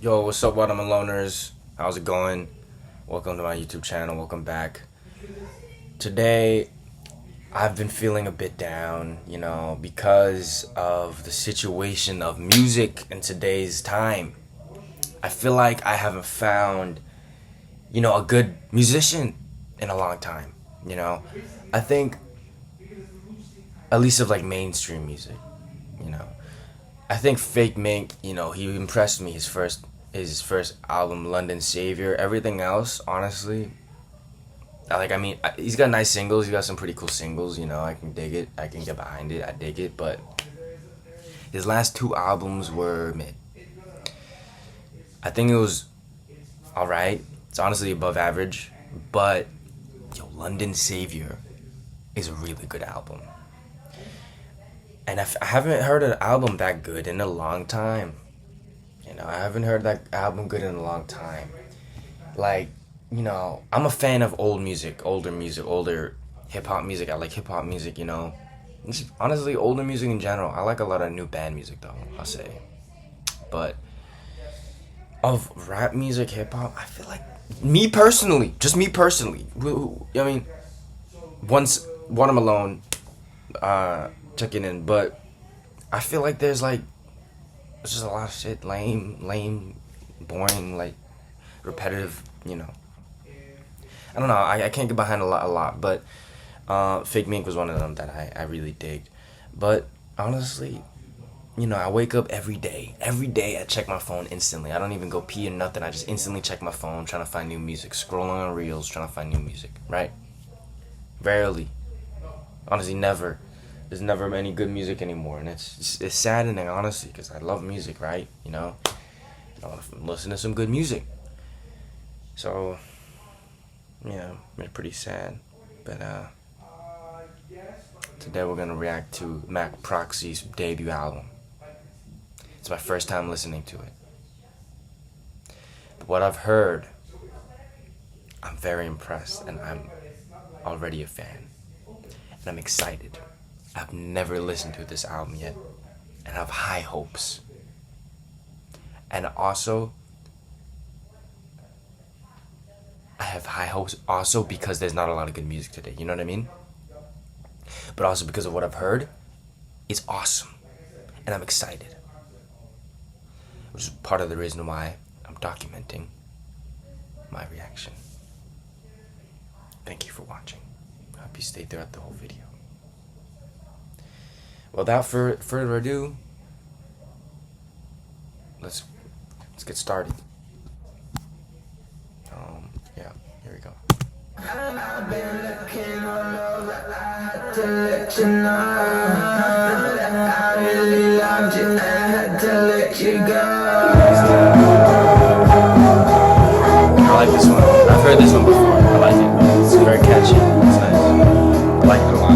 Yo, what's up, Watermelon Loners? How's it going? Welcome to my YouTube channel. Welcome back. Today, I've been feeling a bit down, because of the situation of music in today's time. I feel like I haven't found, a good musician in a long time. I think, at least of like mainstream music, I think Fake Mink, he impressed me. His first album, London Savior. Everything else, honestly, he's got nice singles. He's got some pretty cool singles. I can dig it. I can get behind it. I dig it. But his last two albums were mid. I think it was all right. It's honestly above average. But London Savior is a really good album. And I haven't heard an album that good in a long time. I haven't heard that album good in a long time. Like, I'm a fan of older hip-hop music. I like hip-hop music, Just honestly, older music in general. I like a lot of new band music, though, I'll say. But of rap music, hip-hop, I feel like, me personally, once Watermelon, checking in, but I feel like there's just a lot of shit, lame, boring, repetitive, I don't know, I can't get behind a lot, but Fake Mink was one of them that I really digged. But honestly, I wake up every day I check my phone instantly. I don't even go pee or nothing. I just instantly check my phone, trying to find new music, scrolling on reels, trying to find new music, right? Rarely, honestly, never. There's never any good music anymore, and it's saddening, honestly, because I love music, right? I want to listen to some good music. So, it's pretty sad. But today we're gonna react to Mac Proxy's debut album. It's my first time listening to it. But what I've heard, I'm very impressed, and I'm already a fan, and I'm excited. I've never listened to this album yet, and I have high hopes. And also, I have high hopes also because there's not a lot of good music today, you know what I mean? But also because of what I've heard, it's awesome, and I'm excited. Which is part of the reason why I'm documenting my reaction. Thank you for watching. I hope you stayed throughout the whole video. Without further ado, let's get started. Here we go. I've been looking all over, I had to let you know that I really loved you, I had to let you go. I like this one. I've heard this one before. I like it. It's very catchy. It's nice. I like it a lot.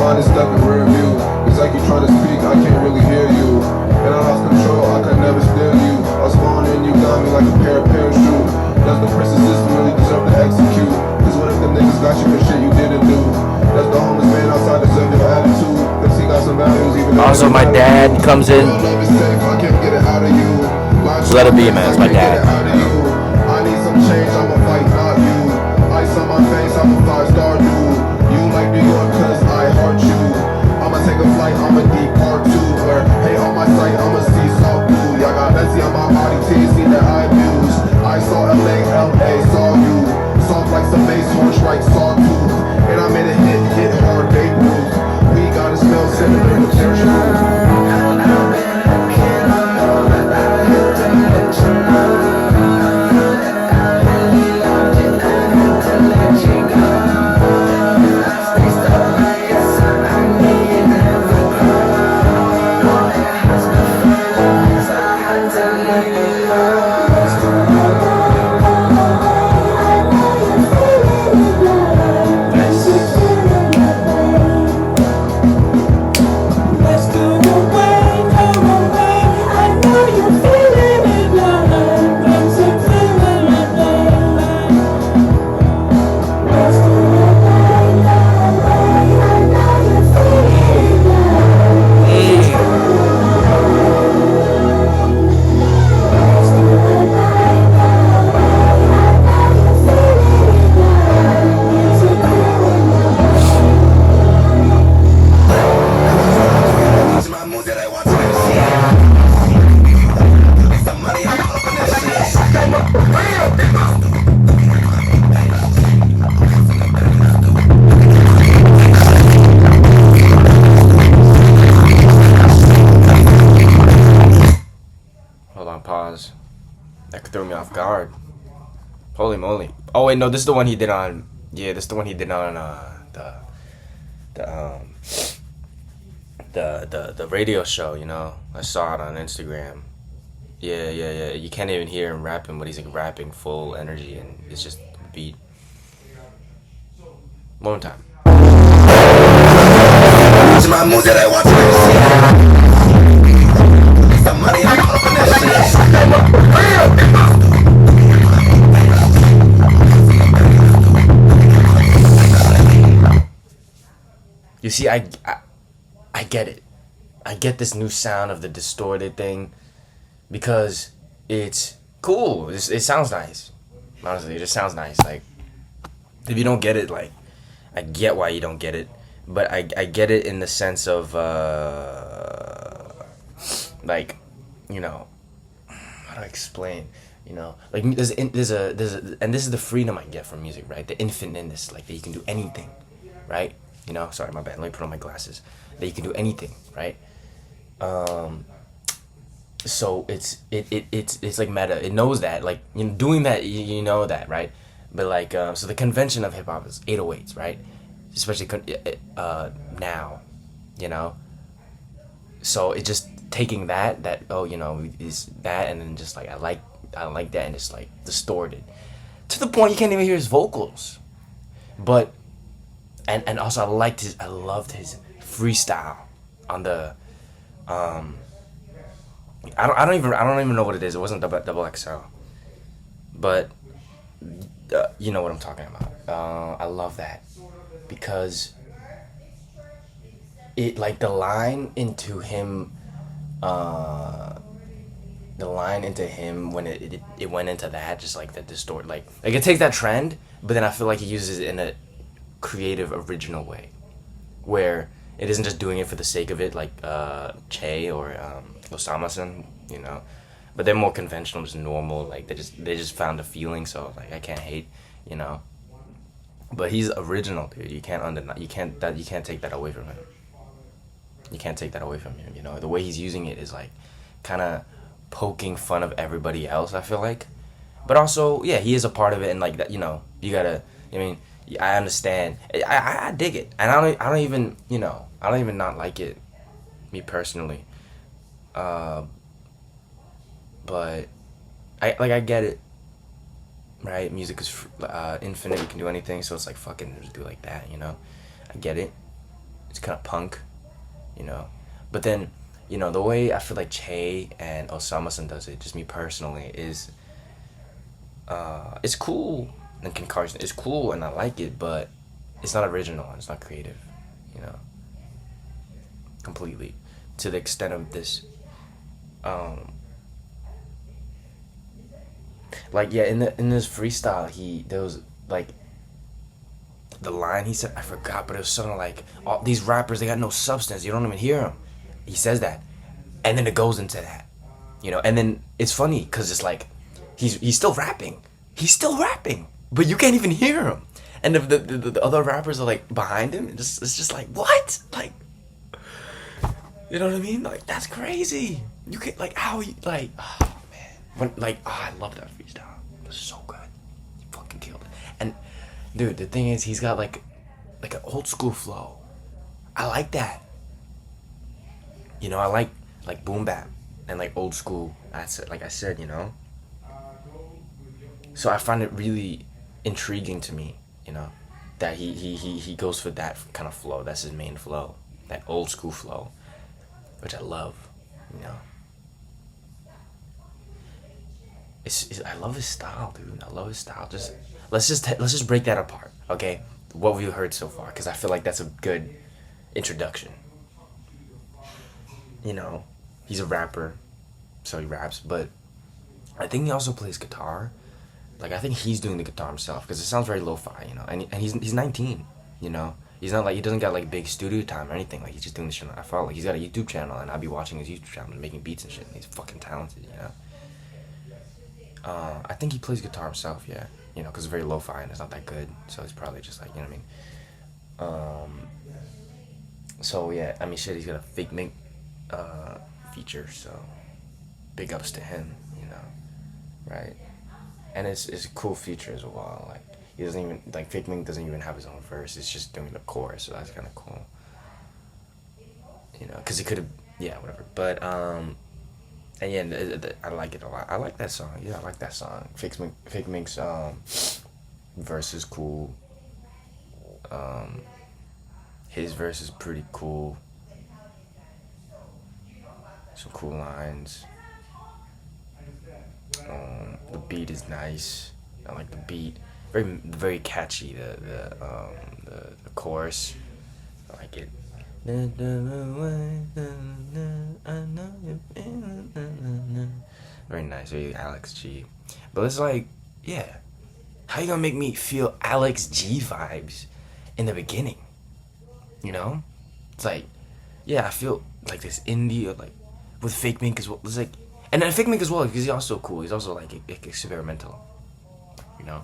It's stuck in rear view. It's like you trying to speak, I can't really hear you. And I lost control, I could never steal you. I was falling in, you got me like a pair of parachute. Does the prison system really deserve to execute? Cause what if them niggas got you for shit you didn't do? Does the homeless man outside deserve your attitude? Cause he got some values even though also my dad comes in. So let it be, man, it's my dad. I need some change, I'ma fight, not you. Ice on my face, I'm a 5-star dude. You like New York cause I heart you. I'ma take a flight, I'ma depart too. Where, hey, on my sight, I'ma see salt blue. Y'all got Betsy on my body, TC that I abuse. I saw LA, saw you. Soft like some bass horn strike, sawtooth. And I made a hit hard, Babe Ruth. We gotta smell cinnamon with their shoes. Oh wait, no, this is the one he did on. Yeah, this is the one he did on the the radio show. You know, I saw it on Instagram. Yeah, yeah, yeah. You can't even hear him rapping, but he's like rapping full energy, and it's just beat. One more time. You see, I get it. I get this new sound of the distorted thing because it's cool. It sounds nice. Honestly, it just sounds nice. Like, if you don't get it, like, I get why you don't get it, but I get it in the sense of like, you know, how do I explain? You know, like there's a and this is the freedom I get from music, right? The infiniteness, like that you can do anything, right? You know, sorry, my bad. Let me put on my glasses. That you can do anything, right? So it's like meta. It knows that, like, you know, doing that, you know that, right? But like, so the convention of hip hop is 808s, right? Especially now, you know. So it just taking that oh, you know, is that, and then just like I like that, and it's like distorted to the point you can't even hear his vocals. But and also I loved his freestyle on the I don't even know what it is. It wasn't double XL, but you know what I'm talking about. I love that because it, like, the line into him when it went into that, just like the distort, like it takes that trend, but then I feel like he uses it in a creative, original way, where it isn't just doing it for the sake of it, like Che or Osama-san, you know, but they're more conventional, just normal, like they just found a feeling, so like I can't hate, you know. But he's original, dude. You can't take that away from him. You can't take that away from him, you know. The way he's using it is like kind of poking fun of everybody else, I feel like. But also, yeah, he is a part of it, and like that, you know, you gotta, I mean, I understand. I dig it, and I don't even, you know, I don't even not like it, me personally. But I get it, right? Music is infinite. You can do anything, so it's like fucking just do it like that, you know. I get it. It's kind of punk, you know. But then, you know, the way I feel like Che and Osama-san does it, just me personally, is it's cool. And Ken Carson is cool, and I like it, but it's not original and it's not creative, you know. Completely, to the extent of this, like, yeah, in this freestyle, there was like the line he said, I forgot, but it was something like, all these rappers, they got no substance, you don't even hear them. He says that, and then it goes into that, you know. And then it's funny because it's like he's still rapping, but you can't even hear him. And the other rappers are like behind him. It's just like, what? Like, you know what I mean? Like, that's crazy. You can, like, how you, like, oh man, when, like, oh, I love that freestyle. It was so good. He fucking killed it. And dude, the thing is, he's got like an old school flow. I like that. You know, I like boom bap and like old school. Like I said, you know. So I find it really intriguing to me, you know, that he goes for that kind of flow. That's his main flow, that old school flow, which I love, you know. I love his style, dude. I love his style. Let's just break that apart, okay? What we've heard so far, because I feel like that's a good introduction. You know, he's a rapper, so he raps, but I think he also plays guitar. Like, I think he's doing the guitar himself, because it sounds very lo-fi, you know. And he's 19, you know. He's not like, he doesn't got like big studio time or anything. Like, he's just doing this shit. I follow, like, he's got a YouTube channel, and I'll be watching his YouTube channel and making beats and shit. And he's fucking talented, you know. I think he plays guitar himself, yeah. You know, because it's very lo-fi and it's not that good. So it's probably just like, you know what I mean. So yeah, I mean, shit, he's got a fake mink feature, so big ups to him, you know, right? And it's a cool feature as well. Like, He doesn't even like Fake Mink doesn't even have his own verse. It's just doing the chorus, so that's kind of cool. You know, because he could have, yeah, whatever. But and yeah, I like it a lot. I like that song. Yeah, I like that song. Fake Mink's verse is cool. His verse is pretty cool. Some cool lines. The beat is nice. I like the beat. Very catchy. The chorus. I like it. Very nice. Very Alex G. But it's like, yeah. How you gonna make me feel Alex G vibes in the beginning? You know? It's like, yeah, I feel like this indie or like with Fake Mink as well. It's like, and then Fake Mink as well because he's also cool. He's also like experimental. You know?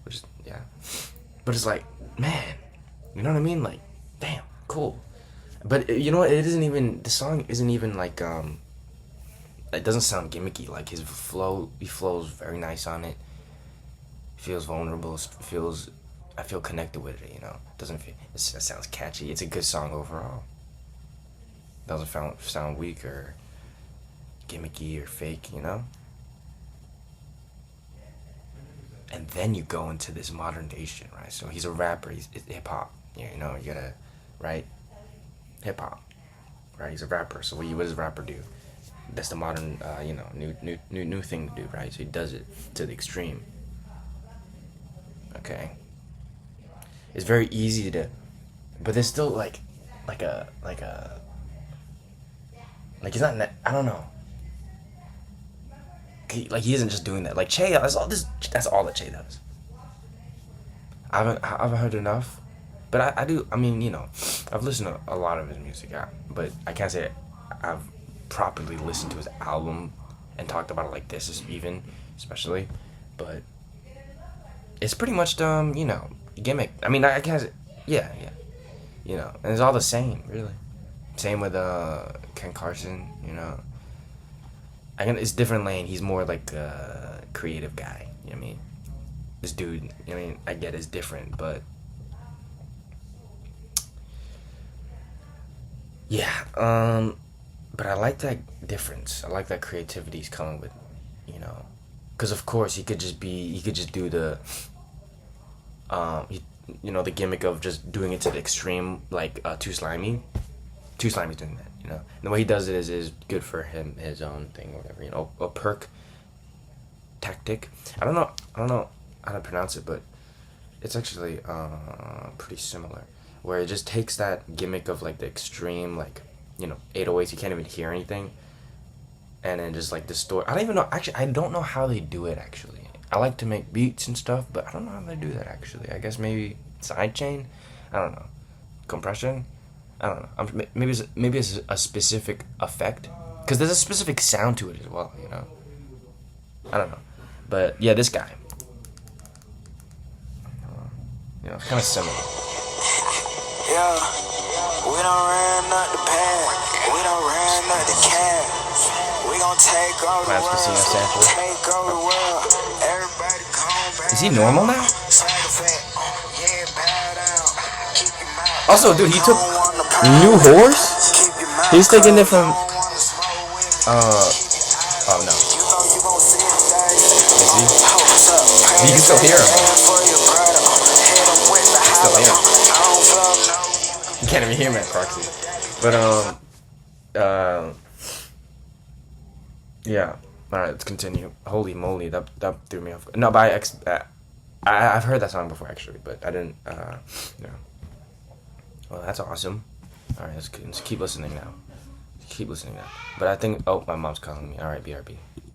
Which is, yeah. But it's like, man, you know what I mean? Like, damn, cool. But you know what? It isn't even, the song isn't even like, it doesn't sound gimmicky. Like his flow, he flows very nice on it. Feels vulnerable. I feel connected with it. You know, it sounds catchy. It's a good song overall. Doesn't sound weak or gimmicky or fake. You know. And then you go into this modern day shit, right? So he's a rapper. He's hip hop. Yeah, you know, you gotta, right? Hip hop, right? He's a rapper. So what does a rapper do? That's the modern, you know, new thing to do, right? So he does it to the extreme. Okay. It's very easy to, but there's still like he's not. I don't know. He isn't just doing that. Like Che, that's all that Che does. I haven't heard enough, but I do. I mean, you know, I've listened to a lot of his music, but I can't say I've properly listened to his album and talked about it like this, especially, but it's pretty much you know, gimmick. I mean, I can't. Yeah, you know, and it's all the same, really. Same with Ken Carson, you know. It's different lane. He's more like a creative guy. You know what I mean? This dude, I mean, I get it's different, but yeah. But I like that difference. I like that creativity he's coming with, you know, because of course he could just do the, you know, the gimmick of just doing it to the extreme, like Too Slimy. Too Slimy's doing that, you know. And the way he does it is good for him, his own thing, whatever, you know, a perk tactic. I don't know how to pronounce it, but it's actually pretty similar, where it just takes that gimmick of like the extreme, like, you know, 808s, you can't even hear anything, and then just like distort. I don't even know. Actually, I don't know how they do it. Actually, I like to make beats and stuff, but I don't know how they do that. Actually, I guess maybe sidechain. I don't know. Compression. I don't know. Maybe it's a specific effect, because there's a specific sound to it as well. You know. I don't know, but yeah, this guy. You know, it's kind of similar. Yeah, we done ran out the pad. We done ran out the cat. We gon' take over the world. Take over the world. Everybody come back. Is he normal now? Also, dude, he took new horse. He's taking it from. Oh no. Is he? You can still hear him. Still hear him. You can't even hear him at proxy. But yeah. All right, let's continue. Holy moly, that threw me off. No, but I've heard that song before actually, but I didn't. Yeah. Well, that's awesome. All right, let's keep listening now. Keep listening now. But I think. Oh, my mom's calling me. All right, BRB.